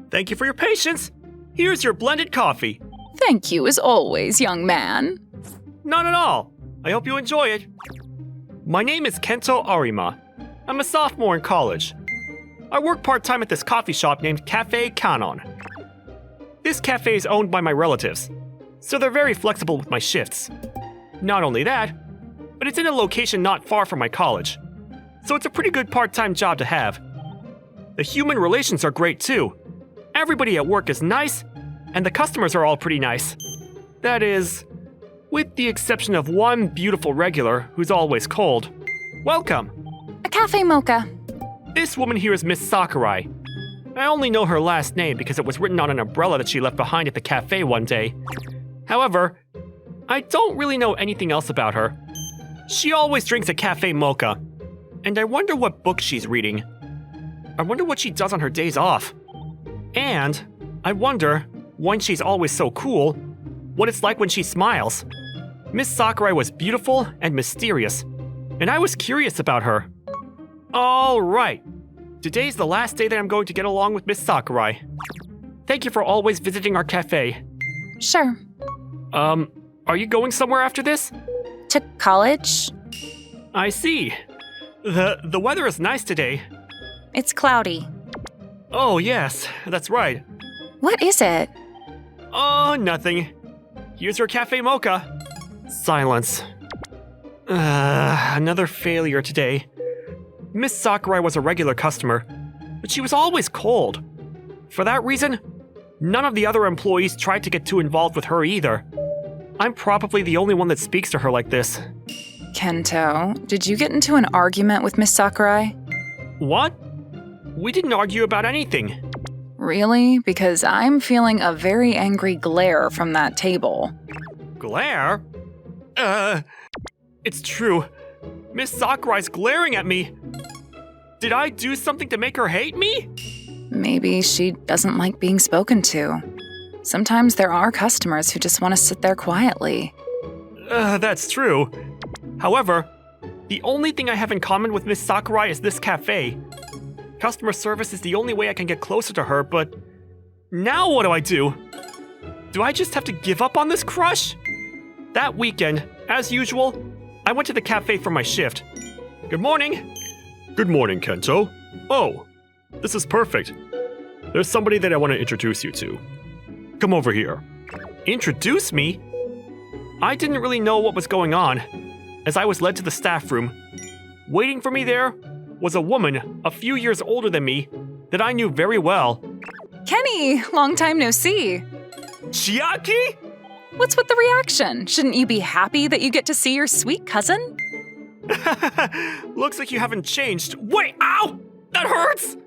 Thank you for your patience. Here's your blended coffee. Thank you as always, young man. Not at all. I hope you enjoy it. My name is Kento Arima. I'm a sophomore in college. I work part-time at this coffee shop named Cafe Kanon. This cafe is owned by my relatives, so they're very flexible with my shifts. Not only that, but it's in a location not far from my college, so it's a pretty good part-time job to have. The human relations are great too. Everybody at work is nice, and the customers are all pretty nice. That is, with the exception of one beautiful regular who's always cold. Welcome. A cafe mocha. This woman here is Miss Sakurai. I only know her last name because it was written on an umbrella that she left behind at the cafe one day. However, I don't really know anything else about her. She always drinks a cafe mocha, and I wonder what book she's reading. I wonder what she does on her days off. And I wonder, when she's always so cool, what it's like when she smiles. Miss Sakurai was beautiful and mysterious, and I was curious about her. All right. Today's the last day that I'm going to get along with Miss Sakurai. Thank you for always visiting our cafe. Sure. Are you going somewhere after this? To college? I see. The weather is nice today. It's cloudy. Oh, yes, that's right. What is it? Oh, nothing. Here's your cafe mocha. Silence. Another failure today. Miss Sakurai was a regular customer, but she was always cold. For that reason, none of the other employees tried to get too involved with her either. I'm probably the only one that speaks to her like this. Kento, did you get into an argument with Miss Sakurai? What? We didn't argue about anything. Really? Because I'm feeling a very angry glare from that table. Glare? It's true. Miss Sakurai's glaring at me. Did I do something to make her hate me? Maybe she doesn't like being spoken to. Sometimes there are customers who just want to sit there quietly. That's true. However, the only thing I have in common with Miss Sakurai is this cafe. Customer service is the only way I can get closer to her, but now what do? Do I just have to give up on this crush? That weekend, as usual, I went to the cafe for my shift. Good morning. Good morning, Kento. Oh, this is perfect. There's somebody that I want to introduce you to. Come over here. Introduce me? I didn't really know what was going on, as I was led to the staff room. Waiting for me there was a woman a few years older than me that I knew very well. Kenny, long time no see. Chiaki? What's with the reaction? Shouldn't you be happy that you get to see your sweet cousin? Looks like you haven't changed. Wait, ow! That hurts!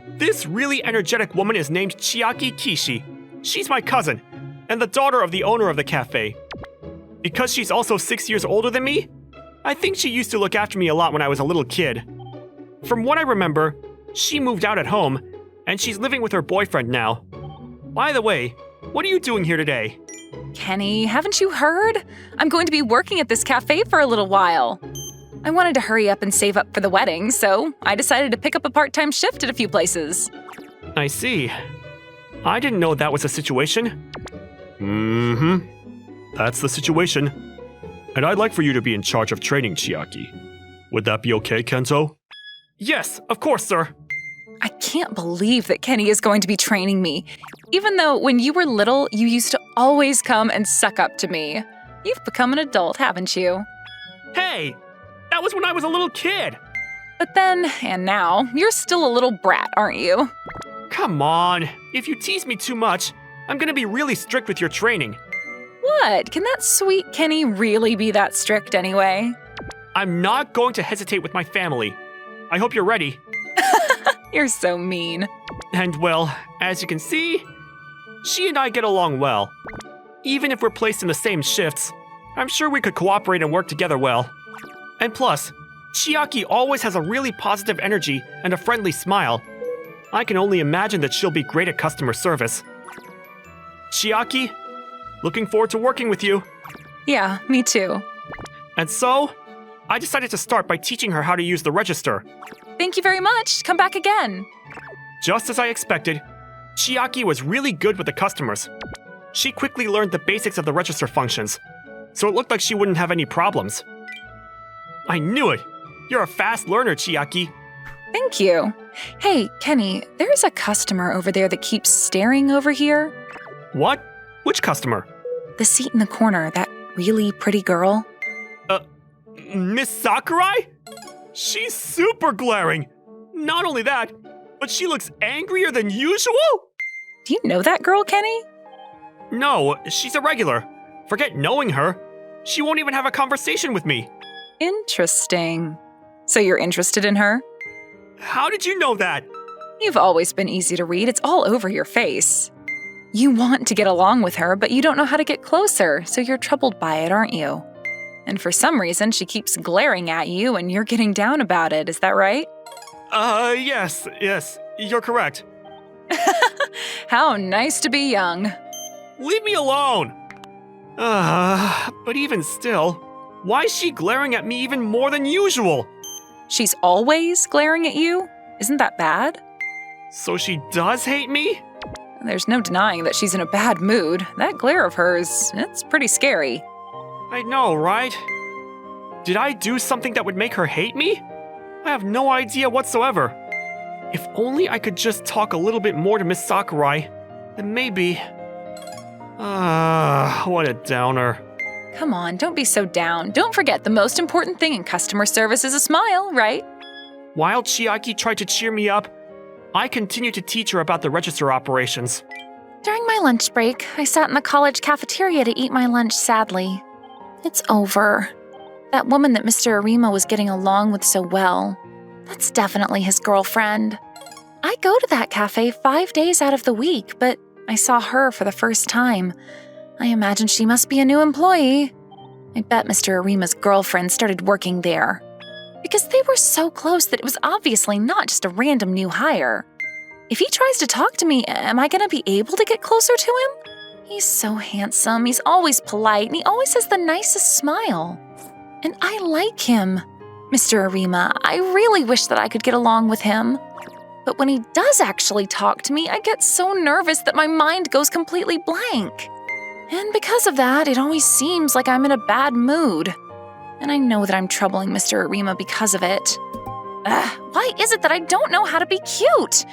This really energetic woman is named Chiaki Kishi. She's my cousin, and the daughter of the owner of the cafe. Because she's also 6 years older than me, I think she used to look after me a lot when I was a little kid. From what I remember, she moved out at home, and she's living with her boyfriend now. By the way, what are you doing here today? Kenny, haven't you heard? I'm going to be working at this cafe for a little while. I wanted to hurry up and save up for the wedding, so I decided to pick up a part-time shift at a few places. I see. I didn't know that was a situation. That's the situation. And I'd like for you to be in charge of training Chiaki. Would that be okay, Kento? Yes, of course, sir. I can't believe that Kenny is going to be training me, even though when you were little, you used to always come and suck up to me. You've become an adult, haven't you? Hey, that was when I was a little kid. But then, and now, you're still a little brat, aren't you? Come on, if you tease me too much, I'm gonna be really strict with your training. What? Can that sweet Kenny really be that strict anyway? I'm not going to hesitate with my family. I hope you're ready. You're so mean. And well, as you can see, she and I get along well. Even if we're placed in the same shifts, I'm sure we could cooperate and work together well. And plus, Chiaki always has a really positive energy and a friendly smile. I can only imagine that she'll be great at customer service. Chiaki, looking forward to working with you. Yeah, me too. And so, I decided to start by teaching her how to use the register. Thank you very much. Come back again. Just as I expected, Chiaki was really good with the customers. She quickly learned the basics of the register functions, so it looked like she wouldn't have any problems. I knew it! You're a fast learner, Chiaki. Thank you. Hey, Kenny, there's a customer over there that keeps staring over here. What? Which customer? The seat in the corner, that really pretty girl. Miss Sakurai? She's super glaring! Not only that, but she looks angrier than usual? Do you know that girl, Kenny? No, she's a regular. Forget knowing her. She won't even have a conversation with me. Interesting. So you're interested in her? How did you know that? You've always been easy to read. It's all over your face. You want to get along with her, but you don't know how to get closer, so you're troubled by it, aren't you? And for some reason, she keeps glaring at you and you're getting down about it. Is that right? Yes, you're correct. How nice to be young. Leave me alone! But even still, why is she glaring at me even more than usual? She's always glaring at you? Isn't that bad? So she does hate me? There's no denying that she's in a bad mood. That glare of hers, it's pretty scary. I know, right? Did I do something that would make her hate me? I have no idea whatsoever. If only I could just talk a little bit more to Miss Sakurai, then maybe... what a downer. Come on, don't be so down. Don't forget, the most important thing in customer service is a smile, right? While Chiaki tried to cheer me up, I continued to teach her about the register operations. During my lunch break, I sat in the college cafeteria to eat my lunch sadly. It's over. That woman that Mr. Arima was getting along with so well, that's definitely his girlfriend. I go to that cafe 5 days out of the week, but I saw her for the first time. I imagine she must be a new employee. I bet Mr. Arima's girlfriend started working there. Because they were so close that it was obviously not just a random new hire. If he tries to talk to me, am I going to be able to get closer to him? He's so handsome, he's always polite, and he always has the nicest smile. And I like him. Mr. Arima, I really wish that I could get along with him. But when he does actually talk to me, I get so nervous that my mind goes completely blank. And because of that, it always seems like I'm in a bad mood. And I know that I'm troubling Mr. Arima because of it. Why is it that I don't know how to be cute?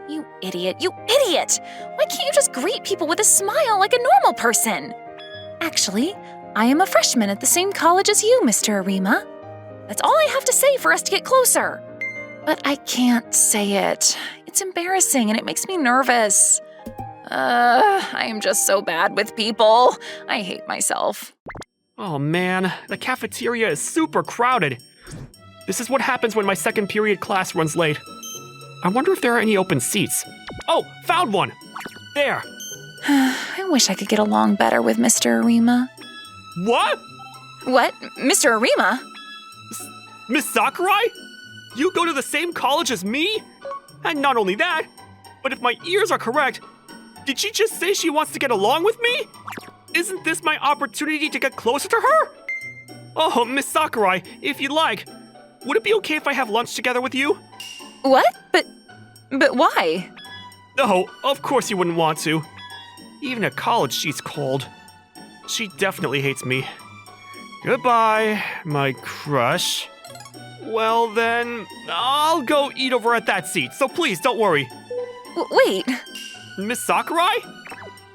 You idiot, you idiot! Why can't you just greet people with a smile like a normal person? Actually, I am a freshman at the same college as you, Mr. Arima. That's all I have to say for us to get closer. But I can't say it. It's embarrassing and it makes me nervous. I am just so bad with people. I hate myself. Oh man, the cafeteria is super crowded. This is what happens when my second period class runs late. I wonder if there are any open seats. Oh, found one! There! I wish I could get along better with Mr. Arima. What? What? Mr. Arima? Miss Sakurai? You go to the same college as me? And not only that, but if my ears are correct, did she just say she wants to get along with me? Isn't this my opportunity to get closer to her? Oh, Miss Sakurai, if you'd like, would it be okay if I have lunch together with you? What? But why? No, of course you wouldn't want to. Even at college, she's cold. She definitely hates me. Goodbye, my crush. Well then, I'll go eat over at that seat, so please don't worry. Wait. Miss Sakurai?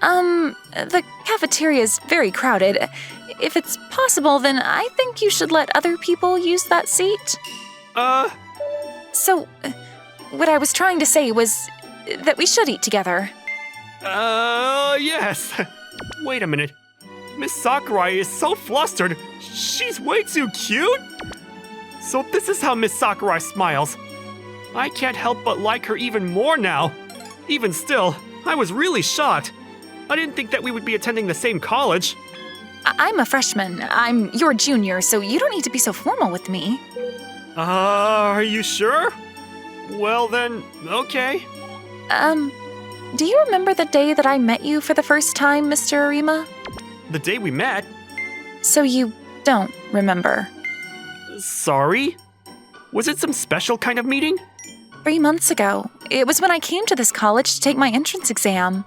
The cafeteria is very crowded. If it's possible, then I think you should let other people use that seat. So, what I was trying to say was that we should eat together. Yes. Wait a minute. Miss Sakurai is so flustered. She's way too cute. So this is how Miss Sakurai smiles. I can't help but like her even more now. Even still, I was really shocked. I didn't think that we would be attending the same college. I'm a freshman. I'm your junior, so you don't need to be so formal with me. Are you sure? Well then, okay. Do you remember the day that I met you for the first time, Mr. Arima? The day we met? So you don't remember? Sorry? Was it some special kind of meeting? For 3 months ago. It was when I came to this college to take my entrance exam.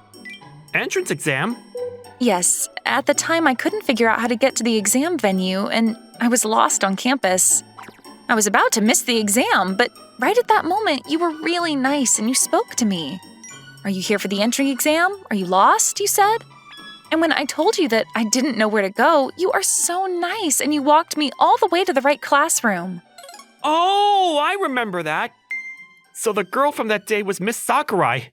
Entrance exam? Yes, at the time I couldn't figure out how to get to the exam venue, and I was lost on campus. I was about to miss the exam, but right at that moment, you were really nice and you spoke to me. "Are you here for the entry exam? Are you lost?" you said. And when I told you that I didn't know where to go, you are so nice and you walked me all the way to the right classroom. Oh, I remember that. So the girl from that day was Miss Sakurai.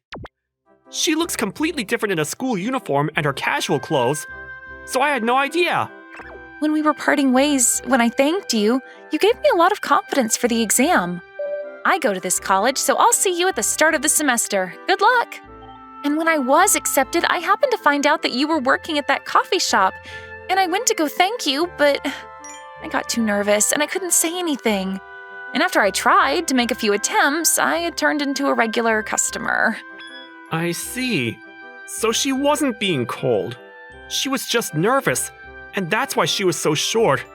She looks completely different in a school uniform and her casual clothes, so I had no idea. When we were parting ways, when I thanked you, you gave me a lot of confidence for the exam. "I go to this college, so I'll see you at the start of the semester. Good luck." And when I was accepted, I happened to find out that you were working at that coffee shop, and I went to go thank you, but I got too nervous and I couldn't say anything. And after I tried to make a few attempts, I had turned into a regular customer. I see. So she wasn't being cold. She was just nervous, and that's why she was so short.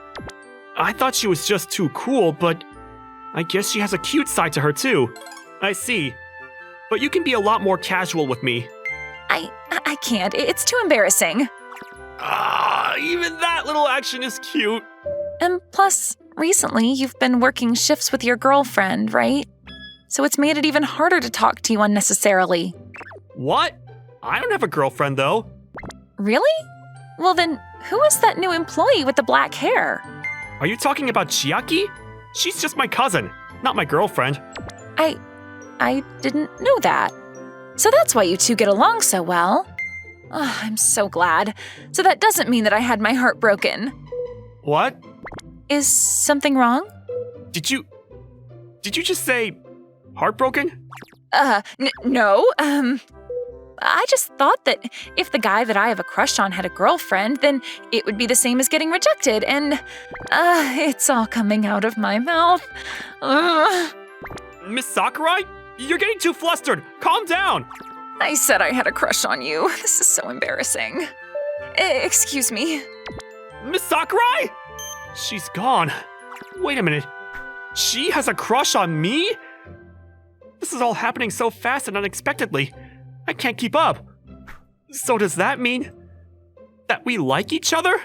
I thought she was just too cool, but I guess she has a cute side to her too. I see. But you can be a lot more casual with me. I can't. It's too embarrassing. Even that little action is cute. And plus, recently you've been working shifts with your girlfriend, right? So it's made it even harder to talk to you unnecessarily. What? I don't have a girlfriend though. Really? Well then, who is that new employee with the black hair? Are you talking about Chiaki? She's just my cousin, not my girlfriend. I didn't know that. So that's why you two get along so well. Oh, I'm so glad. So that doesn't mean that I had my heart broken. What? Is something wrong? Did you just say heartbroken? No. I just thought that if the guy that I have a crush on had a girlfriend, then it would be the same as getting rejected, and it's all coming out of my mouth. Miss Sakurai? You're getting too flustered. Calm down. I said I had a crush on you. This is so embarrassing. Excuse me. Miss Sakurai? She's gone. Wait a minute. She has a crush on me? This is all happening so fast and unexpectedly. I can't keep up. So does that mean that we like each other?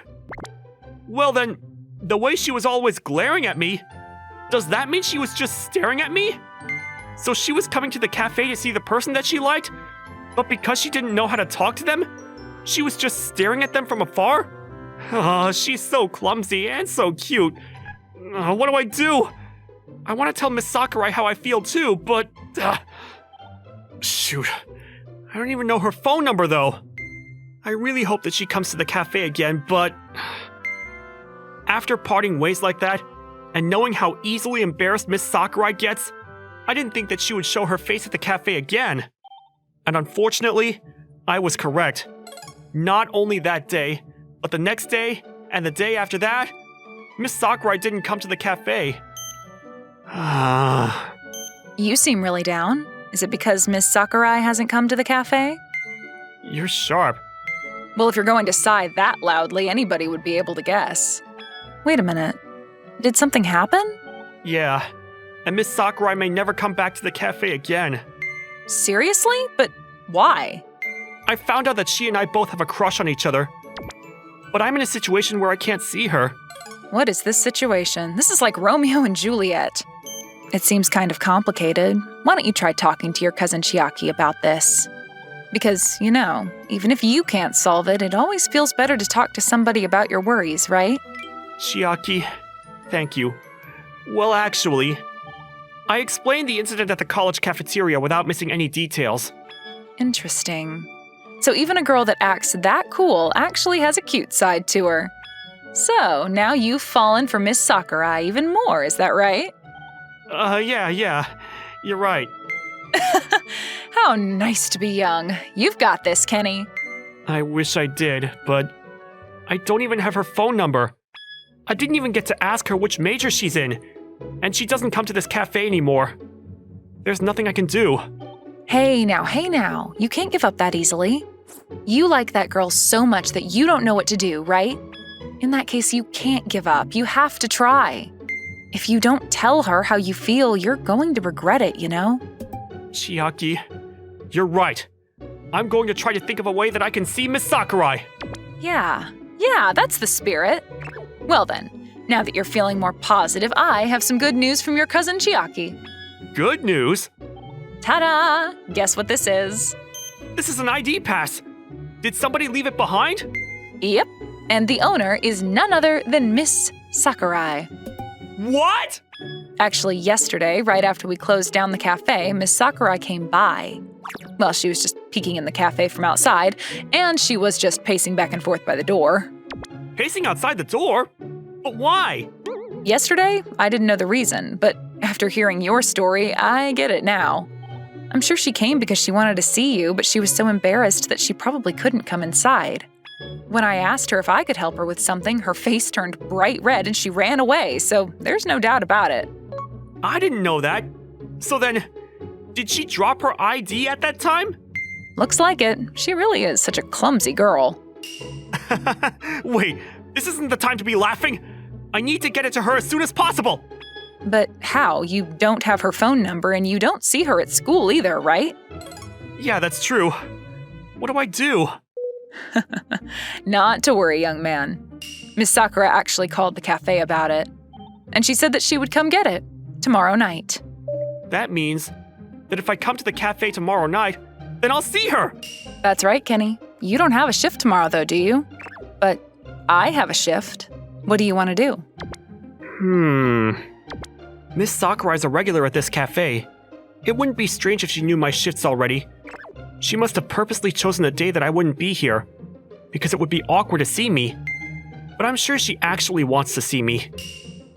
Well then, the way she was always glaring at me, does that mean she was just staring at me? So she was coming to the cafe to see the person that she liked, but because she didn't know how to talk to them, she was just staring at them from afar? Oh, she's so clumsy and so cute. What do I do? I want to tell Miss Sakurai how I feel too, but... shoot. I don't even know her phone number though. I really hope that she comes to the cafe again, but... After parting ways like that, and knowing how easily embarrassed Miss Sakurai gets, I didn't think that she would show her face at the cafe again. And unfortunately, I was correct. Not only that day, but the next day, and the day after that, Miss Sakurai didn't come to the cafe. You seem really down. Is it because Miss Sakurai hasn't come to the cafe? You're sharp. Well, if you're going to sigh that loudly, anybody would be able to guess. Wait a minute. Did something happen? Yeah, and Miss Sakurai may never come back to the cafe again. Seriously? But why? I found out that she and I both have a crush on each other. But I'm in a situation where I can't see her. What is this situation? This is like Romeo and Juliet. It seems kind of complicated. Why don't you try talking to your cousin Chiaki about this? Because, you know, even if you can't solve it, it always feels better to talk to somebody about your worries, right? Chiaki, thank you. Well, actually, I explained the incident at the college cafeteria without missing any details. Interesting. So even a girl that acts that cool actually has a cute side to her. So now you've fallen for Miss Sakurai even more, is that right? Yeah, you're right. How nice to be young. You've got this, Kenny. I wish I did, but I don't even have her phone number. I didn't even get to ask her which major she's in, and she doesn't come to this cafe anymore. There's nothing I can do. Hey now, you can't give up that easily. You like that girl so much that you don't know what to do, right? In that case, you can't give up. You have to try. If you don't tell her how you feel, you're going to regret it, you know? Chiaki, you're right. I'm going to try to think of a way that I can see Miss Sakurai. Yeah, that's the spirit. Well then, now that you're feeling more positive, I have some good news from your cousin Chiaki. Good news? Ta-da! Guess what this is? This is an ID pass. Did somebody leave it behind? Yep, and the owner is none other than Miss Sakurai. What? Actually, yesterday, right after we closed down the cafe, Miss Sakurai came by. Well, she was just peeking in the cafe from outside, and she was just pacing back and forth by the door. Pacing outside the door? But why? Yesterday, I didn't know the reason, but after hearing your story, I get it now. I'm sure she came because she wanted to see you, but she was so embarrassed that she probably couldn't come inside. When I asked her if I could help her with something, her face turned bright red and she ran away, so there's no doubt about it. I didn't know that. So then, did she drop her ID at that time? Looks like it. She really is such a clumsy girl. Wait, this isn't the time to be laughing. I need to get it to her as soon as possible. But how? You don't have her phone number and you don't see her at school either, right? Yeah, that's true. What do I do? Not to worry, young man. Miss Sakura actually called the cafe about it. And she said that she would come get it tomorrow night. That means that if I come to the cafe tomorrow night, then I'll see her. That's right, Kenny. You don't have a shift tomorrow though, do you? But I have a shift. What do you want to do? Miss Sakurai's a regular at this cafe. It wouldn't be strange if she knew my shifts already. She must have purposely chosen a day that I wouldn't be here, because it would be awkward to see me. But I'm sure she actually wants to see me.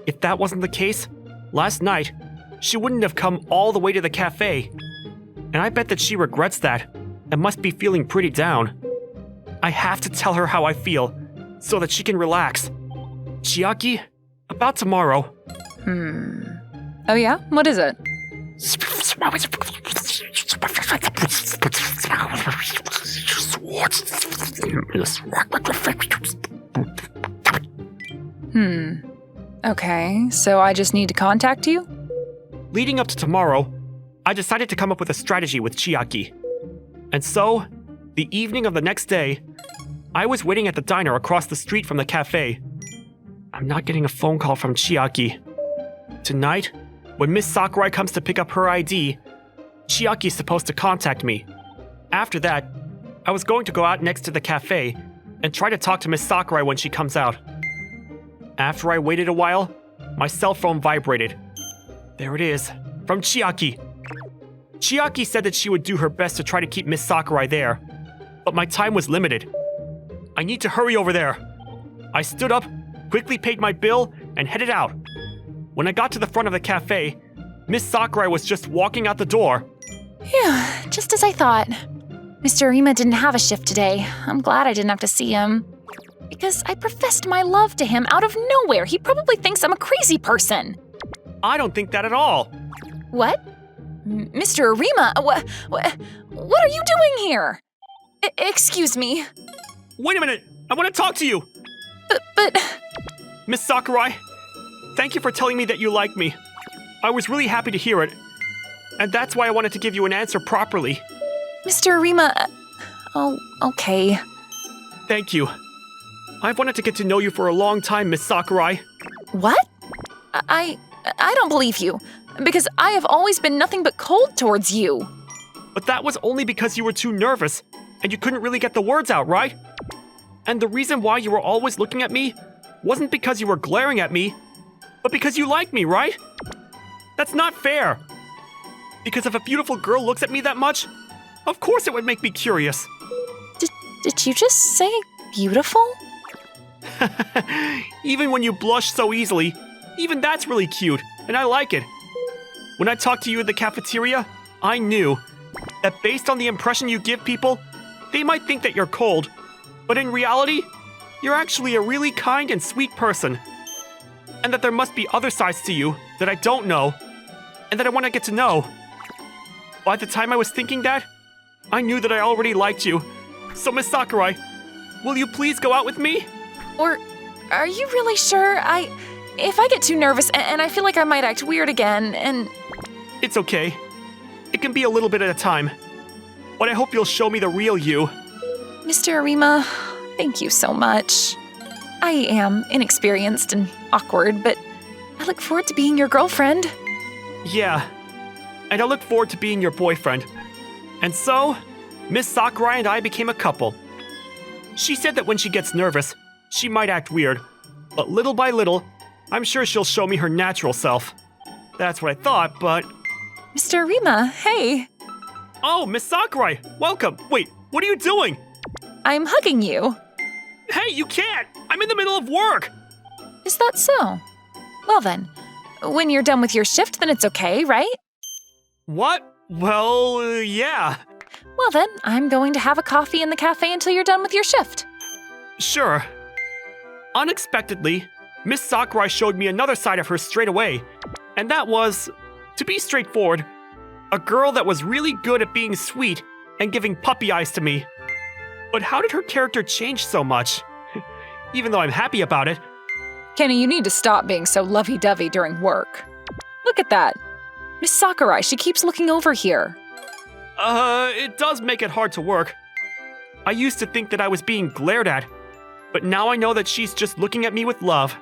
If that wasn't the case, last night, she wouldn't have come all the way to the cafe. And I bet that she regrets that, and must be feeling pretty down. I have to tell her how I feel, so that she can relax. Chiaki, about tomorrow. Oh yeah? What is it? Okay, so I just need to contact you? Leading up to tomorrow, I decided to come up with a strategy with Chiaki. And so, the evening of the next day, I was waiting at the diner across the street from the cafe. I'm not getting a phone call from Chiaki. Tonight, when Miss Sakurai comes to pick up her ID, Chiaki's supposed to contact me. After that, I was going to go out next to the cafe and try to talk to Miss Sakurai when she comes out. After I waited a while, my cell phone vibrated. There it is, from Chiaki. Chiaki said that she would do her best to try to keep Miss Sakurai there, but my time was limited. I need to hurry over there. I stood up, quickly paid my bill, and headed out. When I got to the front of the cafe, Miss Sakurai was just walking out the door. Phew, just as I thought. Mr. Arima didn't have a shift today. I'm glad I didn't have to see him. Because I professed my love to him out of nowhere. He probably thinks I'm a crazy person. I don't think that at all. What? Mr. Arima, what are you doing here? Excuse me. Wait a minute, I want to talk to you. But... Miss Sakurai, thank you for telling me that you like me. I was really happy to hear it. And that's why I wanted to give you an answer properly. Mr. Arima... Oh, okay. Thank you. I've wanted to get to know you for a long time, Miss Sakurai. What? I don't believe you. Because I have always been nothing but cold towards you. But that was only because you were too nervous, and you couldn't really get the words out, right? And the reason why you were always looking at me wasn't because you were glaring at me, but because you like me, right? That's not fair. Because if a beautiful girl looks at me that much, of course it would make me curious. Did you just say beautiful? Even when you blush so easily, even that's really cute, and I like it. When I talked to you in the cafeteria, I knew that based on the impression you give people, they might think that you're cold, but in reality, you're actually a really kind and sweet person. And that there must be other sides to you that I don't know, and that I want to get to know. By the time I was thinking that, I knew that I already liked you. So Miss Sakurai, will you please go out with me? Or are you really sure? If I get too nervous and I feel like I might act weird again and... It's okay. it can be a little bit at a time. But I hope you'll show me the real you. Mr. Arima, thank you so much. I am inexperienced and awkward, but I look forward to being your girlfriend. Yeah, and I look forward to being your boyfriend. And so, Miss Sakurai and I became a couple. She said that when she gets nervous, she might act weird, but little by little, I'm sure she'll show me her natural self. That's what I thought, but... Mr. Arima, hey. Oh, Miss Sakurai, welcome. Wait, what are you doing? I'm hugging you. Hey, you can't! I'm in the middle of work! Is that so? Well then, when you're done with your shift, then it's okay, right? What? Well, yeah. Well then, I'm going to have a coffee in the cafe until you're done with your shift. Sure. Unexpectedly, Miss Sakurai showed me another side of her straight away, and that was, to be straightforward, a girl that was really good at being sweet and giving puppy eyes to me. But how did her character change so much? Even though I'm happy about it. Kenny, you need to stop being so lovey-dovey during work. Look at that. Miss Sakurai, she keeps looking over here. It does make it hard to work. I used to think that I was being glared at, but now I know that she's just looking at me with love.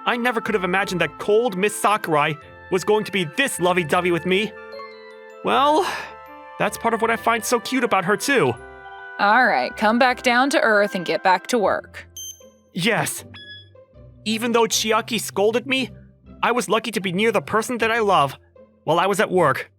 I never could have imagined that cold Miss Sakurai was going to be this lovey-dovey with me. Well, that's part of what I find so cute about her too. All right, come back down to earth and get back to work. Yes. Even though Chiaki scolded me, I was lucky to be near the person that I love while I was at work.